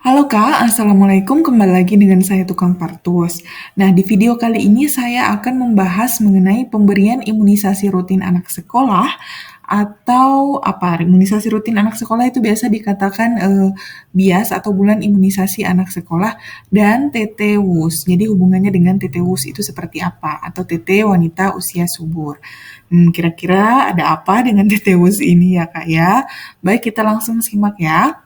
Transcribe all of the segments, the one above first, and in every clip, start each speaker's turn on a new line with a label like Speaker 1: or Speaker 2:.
Speaker 1: Halo Kak, Assalamualaikum. Kembali lagi dengan saya Tukang Partus. Nah, di video kali ini saya akan membahas mengenai pemberian imunisasi rutin anak sekolah atau apa? Imunisasi rutin anak sekolah itu biasa dikatakan BIAS atau bulan imunisasi anak sekolah dan TTWUS. Jadi hubungannya dengan TTWUS itu seperti apa? Atau TT wanita usia subur. Kira-kira ada apa dengan TTWUS ini ya Kak ya? Baik, kita langsung simak ya.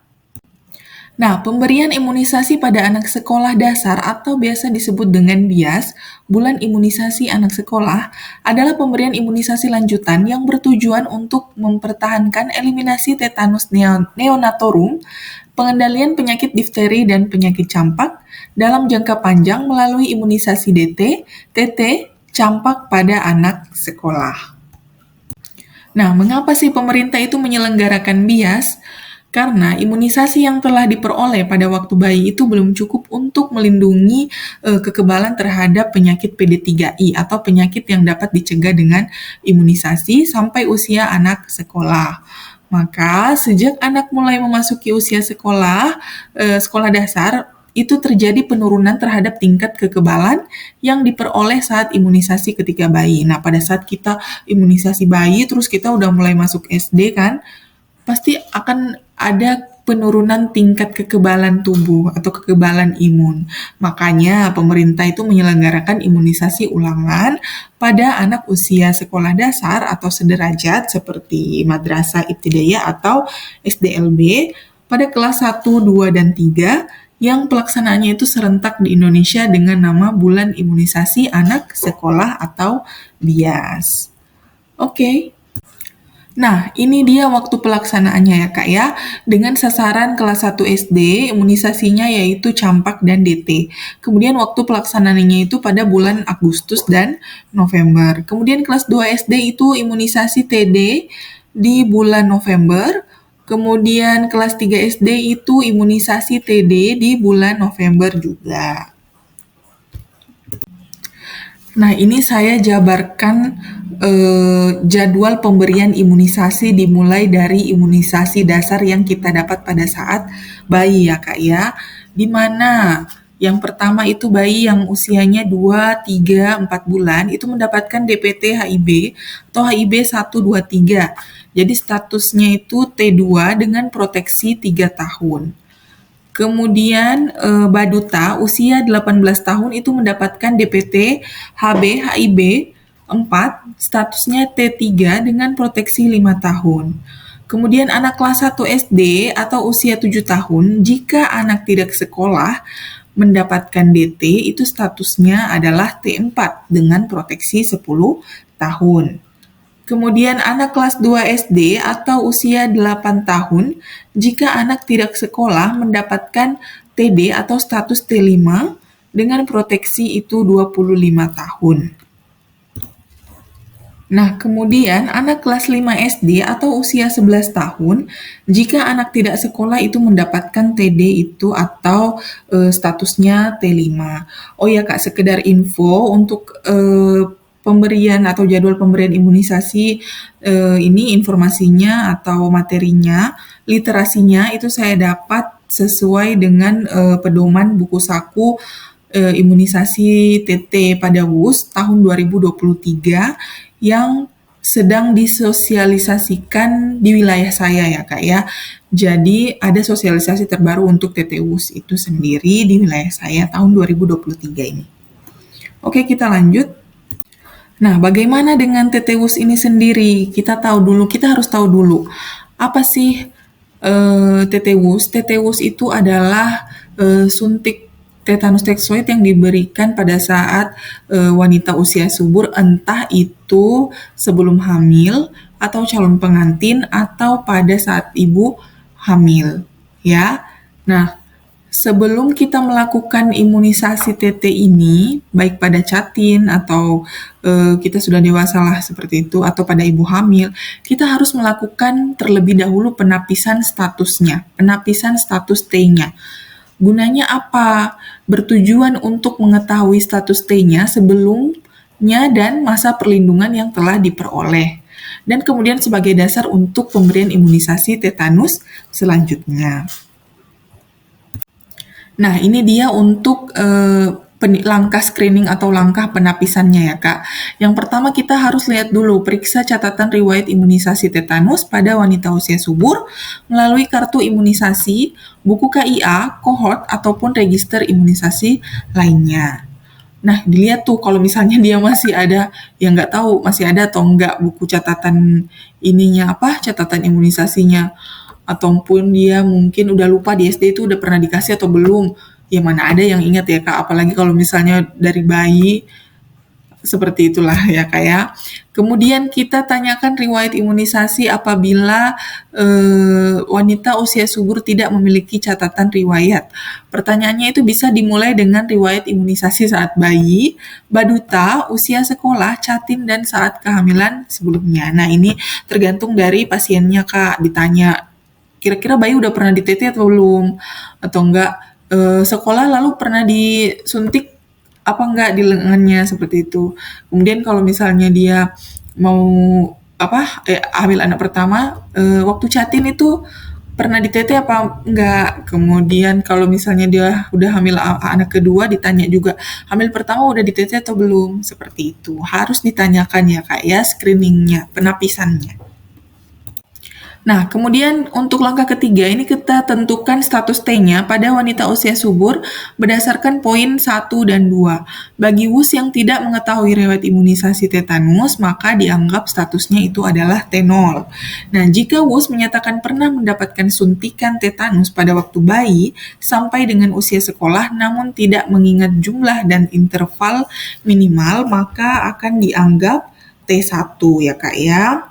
Speaker 1: Nah, pemberian imunisasi pada anak sekolah dasar atau biasa disebut dengan BIAS, bulan imunisasi anak sekolah, adalah pemberian imunisasi lanjutan yang bertujuan untuk mempertahankan eliminasi tetanus neonatorum, pengendalian penyakit difteri dan penyakit campak dalam jangka panjang melalui imunisasi DT, TT, campak pada anak sekolah. Nah, mengapa sih pemerintah itu menyelenggarakan BIAS? Karena imunisasi yang telah diperoleh pada waktu bayi itu belum cukup untuk melindungi kekebalan terhadap penyakit PD3I atau penyakit yang dapat dicegah dengan imunisasi sampai usia anak sekolah. Maka sejak anak mulai memasuki usia sekolah dasar, itu terjadi penurunan terhadap tingkat kekebalan yang diperoleh saat imunisasi ketika bayi. Nah, pada saat kita imunisasi bayi, terus kita udah mulai masuk SD kan, pasti akan ada penurunan tingkat kekebalan tubuh atau kekebalan imun. Makanya pemerintah itu menyelenggarakan imunisasi ulangan pada anak usia sekolah dasar atau sederajat seperti Madrasah Ibtidaiyah atau SDLB pada kelas 1, 2, dan 3 yang pelaksanaannya itu serentak di Indonesia dengan nama Bulan Imunisasi Anak Sekolah atau BIAS. Oke. Nah, ini dia waktu pelaksanaannya ya Kak ya. Dengan sasaran kelas 1 SD, imunisasinya yaitu campak dan DT. Kemudian waktu pelaksanaannya itu pada bulan Agustus dan November. Kemudian kelas 2 SD itu imunisasi TD di bulan November. Kemudian kelas 3 SD itu imunisasi TD di bulan November juga. Nah, ini saya jabarkan jadwal pemberian imunisasi dimulai dari imunisasi dasar yang kita dapat pada saat bayi ya Kak ya. Di mana yang pertama itu bayi yang usianya 2, 3, 4 bulan itu mendapatkan DPT HIV atau HIV 1, 2, 3. Jadi statusnya itu T2 dengan proteksi 3 tahun. Kemudian Baduta usia 18 tahun itu mendapatkan DPT HB HIB 4, statusnya T3 dengan proteksi 5 tahun. Kemudian anak kelas 1 SD atau usia 7 tahun, jika anak tidak sekolah mendapatkan DT, itu statusnya adalah T4 dengan proteksi 10 tahun. Kemudian anak kelas 2 SD atau usia 8 tahun, jika anak tidak sekolah mendapatkan TD atau status T5 dengan proteksi itu 25 tahun. Nah, kemudian anak kelas 5 SD atau usia 11 tahun, jika anak tidak sekolah itu mendapatkan TD itu atau statusnya T5. Oh ya Kak, sekedar info untuk pemberian atau jadwal pemberian imunisasi ini informasinya atau materinya, literasinya itu saya dapat sesuai dengan pedoman buku saku imunisasi TT pada WUS tahun 2023 yang sedang disosialisasikan di wilayah saya ya Kak ya. Jadi ada sosialisasi terbaru untuk TTWUS itu sendiri di wilayah saya tahun 2023 ini. Oke, kita lanjut. Nah, bagaimana dengan TTWUS ini sendiri? Kita harus tahu dulu apa sih TTWUS? TTWUS itu adalah suntik tetanus toxoid yang diberikan pada saat wanita usia subur, entah itu sebelum hamil atau calon pengantin atau pada saat ibu hamil, ya. Nah, sebelum kita melakukan imunisasi TT ini, baik pada catin atau kita sudah dewasa lah seperti itu, atau pada ibu hamil, kita harus melakukan terlebih dahulu penapisan statusnya, penapisan status T-nya. Gunanya apa? Bertujuan untuk mengetahui status T-nya sebelumnya dan masa perlindungan yang telah diperoleh. Dan kemudian sebagai dasar untuk pemberian imunisasi tetanus selanjutnya. Nah, ini dia untuk langkah screening atau langkah penapisannya ya, Kak. Yang pertama kita harus lihat dulu, periksa catatan riwayat imunisasi tetanus pada wanita usia subur melalui kartu imunisasi, buku KIA, kohort, ataupun register imunisasi lainnya. Nah, dilihat tuh kalau misalnya dia masih ada, ya nggak tahu masih ada atau nggak buku catatan ininya apa, catatan imunisasinya. Ataupun dia mungkin udah lupa di SD itu udah pernah dikasih atau belum. Ya mana ada yang ingat ya Kak, apalagi kalau misalnya dari bayi, seperti itulah ya Kak ya. Kemudian kita tanyakan riwayat imunisasi apabila wanita usia subur tidak memiliki catatan riwayat. Pertanyaannya itu bisa dimulai dengan riwayat imunisasi saat bayi, baduta, usia sekolah, catin, dan saat kehamilan sebelumnya. Nah ini tergantung dari pasiennya Kak, ditanya kira-kira bayi udah pernah ditete atau belum, atau enggak sekolah lalu pernah disuntik apa enggak di lengannya, seperti itu. Kemudian kalau misalnya dia mau hamil anak pertama, waktu catin itu pernah ditete apa enggak. Kemudian kalau misalnya dia udah hamil anak kedua, ditanya juga hamil pertama udah ditete atau belum, seperti itu. Harus ditanyakan ya Kak ya, screeningnya, penapisannya. Nah, kemudian untuk langkah ketiga ini kita tentukan status T-nya pada wanita usia subur berdasarkan poin 1 dan 2. Bagi WUS yang tidak mengetahui riwayat imunisasi tetanus, maka dianggap statusnya itu adalah T0. Nah, jika WUS menyatakan pernah mendapatkan suntikan tetanus pada waktu bayi sampai dengan usia sekolah namun tidak mengingat jumlah dan interval minimal, maka akan dianggap T1 ya Kak ya.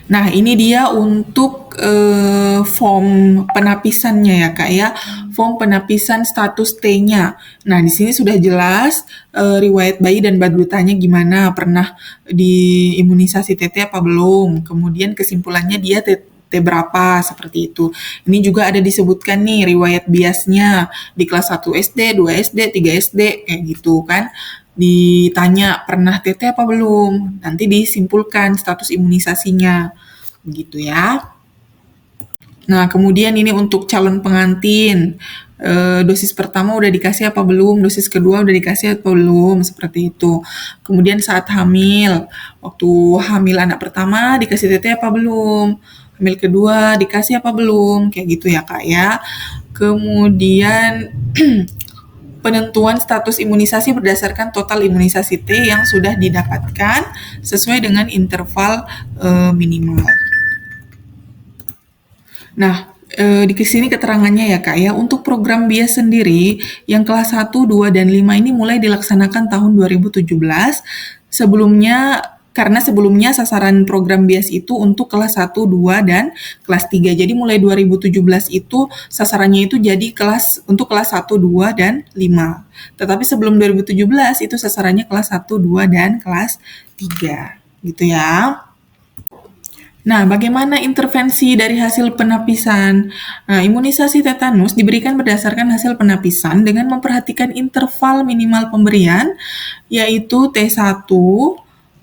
Speaker 1: Nah, ini dia untuk form penapisannya ya Kak ya, form penapisan status T-nya. Nah, di sini sudah jelas riwayat bayi dan badutanya gimana, pernah diimunisasi TT apa belum, kemudian kesimpulannya dia T berapa, seperti itu. Ini juga ada disebutkan nih riwayat biasnya di kelas 1 SD, 2 SD, 3 SD, kayak gitu kan. Ditanya pernah TT apa belum, nanti disimpulkan status imunisasinya, begitu ya. Nah, kemudian ini untuk calon pengantin, dosis pertama udah dikasih apa belum, dosis kedua udah dikasih apa belum, seperti itu. Kemudian saat hamil, waktu hamil anak pertama dikasih TT apa belum, hamil kedua dikasih apa belum, kayak gitu ya Kak ya. Kemudian penentuan status imunisasi berdasarkan total imunisasi T yang sudah didapatkan sesuai dengan interval minimal. Nah, di sini keterangannya ya Kak ya, untuk program BIAS sendiri yang kelas 1, 2, dan 5 ini mulai dilaksanakan tahun 2017. Sebelumnya karena sebelumnya sasaran program BIAS itu untuk kelas 1, 2, dan kelas 3. Jadi mulai 2017 itu sasarannya itu jadi untuk kelas 1, 2, dan 5. Tetapi sebelum 2017 itu sasarannya kelas 1, 2, dan kelas 3. Gitu ya. Nah, bagaimana intervensi dari hasil penapisan? Nah, imunisasi tetanus diberikan berdasarkan hasil penapisan dengan memperhatikan interval minimal pemberian, yaitu T1,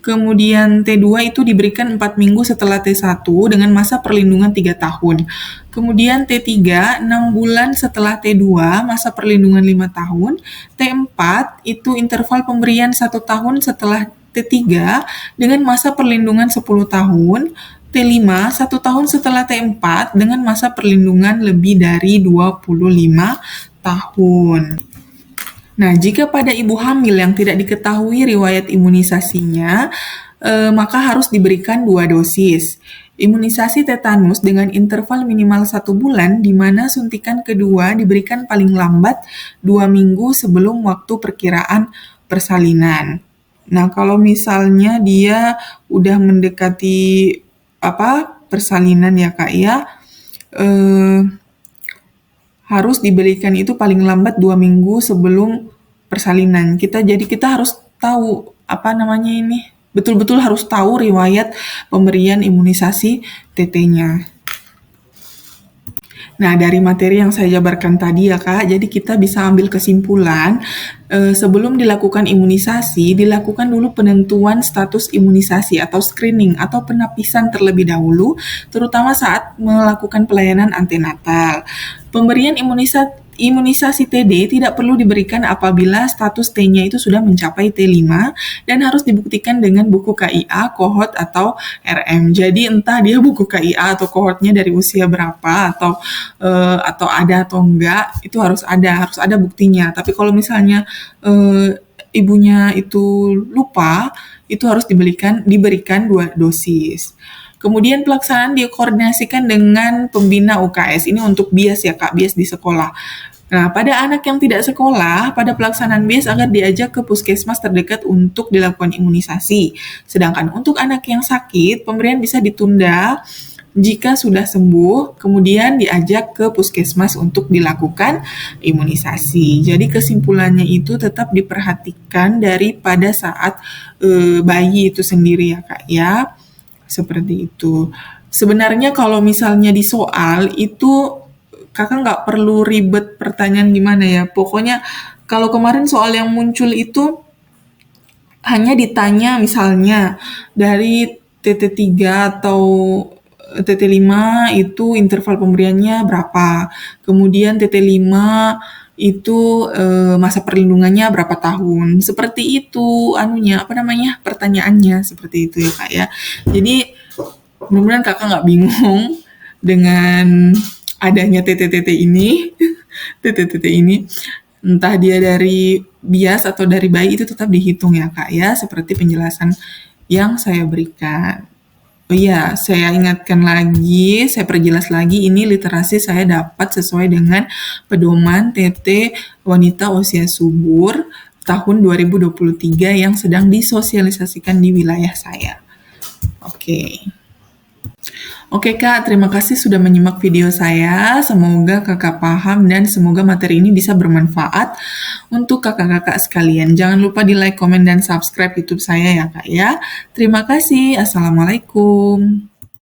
Speaker 1: kemudian T2 itu diberikan 4 minggu setelah T1 dengan masa perlindungan 3 tahun. Kemudian T3, 6 bulan setelah T2, masa perlindungan 5 tahun. T4 itu interval pemberian 1 tahun setelah T3 dengan masa perlindungan 10 tahun. T5, 1 tahun setelah T4 dengan masa perlindungan lebih dari 25 tahun. Nah, jika pada ibu hamil yang tidak diketahui riwayat imunisasinya, maka harus diberikan 2 dosis. Imunisasi tetanus dengan interval minimal 1 bulan, di mana suntikan kedua diberikan paling lambat 2 minggu sebelum waktu perkiraan persalinan. Nah, kalau misalnya dia udah mendekati persalinan ya Kak ya, harus diberikan itu paling lambat 2 minggu sebelum persalinan. Jadi kita harus tahu betul-betul harus tahu riwayat pemberian imunisasi TT-nya. Nah, dari materi yang saya jabarkan tadi ya Kak, jadi kita bisa ambil kesimpulan, sebelum dilakukan imunisasi, dilakukan dulu penentuan status imunisasi atau screening atau penapisan terlebih dahulu, terutama saat melakukan pelayanan antenatal. Pemberian imunisasi TD tidak perlu diberikan apabila status T-nya itu sudah mencapai T5 dan harus dibuktikan dengan buku KIA, kohort, atau RM. Jadi entah dia buku KIA atau kohortnya dari usia berapa atau ada atau enggak, itu harus ada buktinya. Tapi kalau misalnya ibunya itu lupa, itu harus diberikan 2 dosis. Kemudian pelaksanaan dikoordinasikan dengan pembina UKS. Ini untuk bias ya Kak, bias di sekolah. Nah, pada anak yang tidak sekolah, pada pelaksanaan bias agar diajak ke puskesmas terdekat untuk dilakukan imunisasi. Sedangkan untuk anak yang sakit, pemberian bisa ditunda jika sudah sembuh, kemudian diajak ke puskesmas untuk dilakukan imunisasi. Jadi kesimpulannya itu tetap diperhatikan daripada saat bayi itu sendiri ya Kak ya. Seperti itu. Sebenarnya kalau misalnya di soal itu kakak nggak perlu ribet pertanyaan gimana ya. Pokoknya kalau kemarin soal yang muncul itu hanya ditanya misalnya dari TT3 atau TT5 itu interval pemberiannya berapa. Kemudian TT5 itu masa perlindungannya berapa tahun. Seperti itu anunya apa namanya pertanyaannya seperti itu ya Kak ya. Jadi mudah-mudahan kakak nggak bingung dengan adanya TT-TT ini, TT-TT ini. Entah dia dari bias atau dari bayi itu tetap dihitung ya Kak ya, seperti penjelasan yang saya berikan. Oh iya, saya ingatkan lagi, saya perjelas lagi, ini literasi saya dapat sesuai dengan pedoman TT wanita usia subur tahun 2023 yang sedang disosialisasikan di wilayah saya. Oke. Oke Kak, terima kasih sudah menyimak video saya. Semoga Kakak paham dan semoga materi ini bisa bermanfaat untuk kakak-kakak sekalian. Jangan lupa di like, komen, dan subscribe YouTube saya ya Kak ya. Terima kasih. Assalamualaikum.